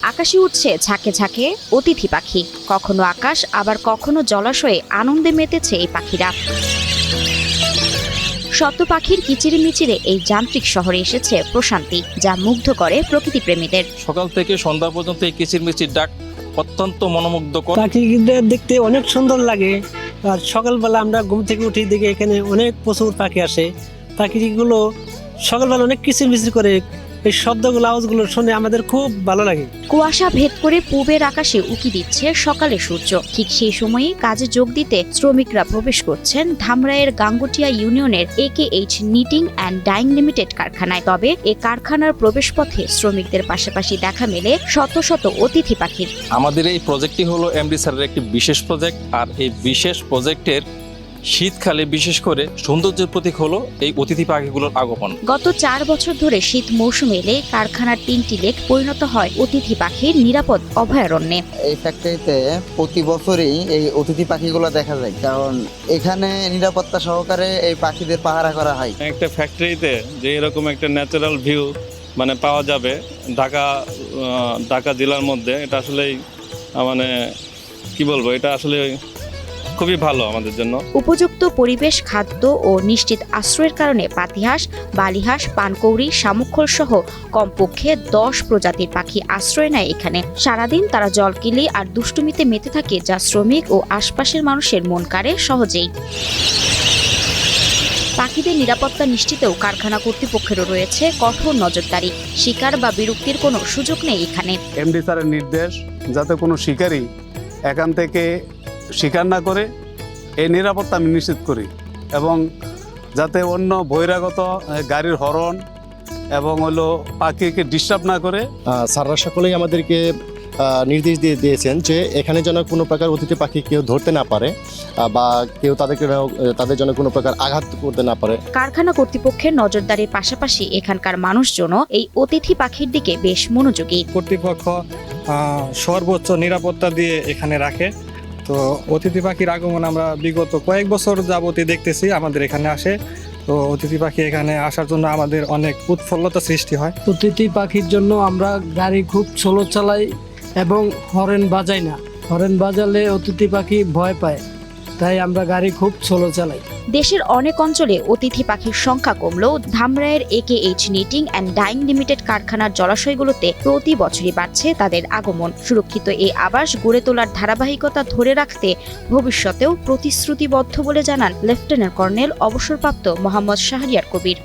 আকাশে উঠছে ঝাঁকে ঝাঁকে অতিথি পাখি, কখনো আকাশ আবার কখনো জলাশয়ে আনন্দে মেতেছে এই পাখিরা। শত পাখির কিচিরমিচিরে এই যান্ত্রিক শহরে এসেছে প্রশান্তি, যা মুগ্ধ করে প্রকৃতি প্রেমীদের। সকাল থেকে সন্ধ্যা পর্যন্ত এই কিচিরমিচির ডাক অত্যন্ত মনোমুগ্ধকর। পাখিদের দেখতে অনেক সুন্দর লাগে। আর সকালবেলা আমরা ঘুম থেকে উঠে দেখি এখানে অনেক প্রচুর পাখি আসে। পাখিগুলো সকালবেলা অনেক কিচিরমিচির করে, এই শব্দগুলো আওয়াজগুলো শুনে আমাদের খুব ভালো লাগে। কুয়াশা ভেদ করে পূবের আকাশে উকি দিচ্ছে সকালে সূর্য। ঠিক সেই সময়ে কাজে যোগ দিতে শ্রমিকরা প্রবেশ করছেন ধামরাইয়ের গাঙ্গুটিয়া ইউনিয়নের AKH Knitting and Dyeing Limited কারখানায়। তবে এ কারখানার প্রবেশপথে শ্রমিকদের পাশাপাশি দেখা মেলে শত শত অতিথি পাখির। আমাদের এই প্রজেক্টটি হলো এমডি স্যারের একটি বিশেষ প্রজেক্ট, আর এই বিশেষ প্রজেক্টের শীতকালে বিশেষ করে সৌন্দর্যের প্রতীক হলো এই অতিথি পাখিগুলোর আগমন। গত 4 বছর ধরে শীত মৌসুম এলে কারখানার 3টি লেক পরিণত হয় অতিথি পাখির নিরাপদ অভয়ারণ্যে। এই ফ্যাক্টরিতে প্রতি বছরই এই অতিথি পাখিগুলো দেখা যায়, কারণ এখানে নিরাপত্তা সহকারে এই পাখিদের পাহারা করা হয়। একটা ফ্যাক্টরিতে যে এরকম একটা ন্যাচারাল ভিউ পাওয়া যাবে ঢাকা জেলার মধ্যে, এটা আসলেই কি বলবো, এটা আসলে খুবই ভালো আমাদের জন্য। উপযুক্ত পরিবেশ, খাদ্য ও নিশ্চিত আশ্রয়ের কারণে পাতিহাঁস, বালিহাঁস, পানকৌড়ি, শামুকখোল সহ কমপক্ষে 10 প্রজাতির পাখি আশ্রয় নেয় এখানে। সারাদিন তারা জলকিলি আর দুষ্টুমিতে মেতে থাকে, যা শ্রমিক ও আশপাশের মানুষের মন কাড়ে সহজেই। পাখিদের নিরাপত্তা নিশ্চিতেও কারখানা কর্তৃপক্ষেরও রয়েছে কঠোর নজরদারি। শিকার বা বিরক্তির কোনো সুযোগ নেই এখানে। এমডি স্যারের নির্দেশ যাতে কোনো শিকারী এখান থেকে শিকার না করে, এই নিরাপত্তা আমি নিশ্চিত করি, এবং যাতে অন্য বহিরাগত গাড়ির হরন এবং পাখিকে ডিস্টার্ব না করে। স্যাররা সকলেই আমাদেরকে নির্দেশ দিয়েছেন যে এখানে যেন কোনো প্রকার অতিথি পাখি কেউ ধরতে না পারে বা কেউ তাদের জন্য কোনো প্রকার আঘাত করতে না পারে। কারখানা কর্তৃপক্ষের নজরদারির পাশাপাশি এখানকার মানুষজন এই অতিথি পাখির দিকে বেশ মনোযোগী। কর্তৃপক্ষ সর্বোচ্চ নিরাপত্তা দিয়ে এখানে রাখে। তো অতিথি পাখির আগমন আমরা বিগত কয়েক বছর যাবতীয় দেখতেছি, আমাদের এখানে আসে। তো অতিথি পাখি এখানে আসার জন্য আমাদের অনেক উৎফুল্লতা সৃষ্টি হয়। অতিথি পাখির জন্য আমরা গাড়ি খুব স্লো চালাই এবং হর্ন বাজাই না। হর্ন বাজালে অতিথি পাখি ভয় পায়, তাই আমরা গাড়ি খুব স্লো চালাই। দেশের অনেক অঞ্চলে অতিথি পাখির সংখ্যা কমলেও ধামরাইয়ের AKH Knitting and Dyeing Limited কারখানার জলাশয়গুলোতে প্রতি বছরই বাড়ছে তাদের আগমন। সুরক্ষিত এই আবাস গড়ে তোলার ধারাবাহিকতা ধরে রাখতে ভবিষ্যতেও প্রতিশ্রুতিবদ্ধ বলে জানান লেফটেন্যান্ট কর্নেল অবসরপ্রাপ্ত মোহাম্মদ শাহরিয়ার কবির।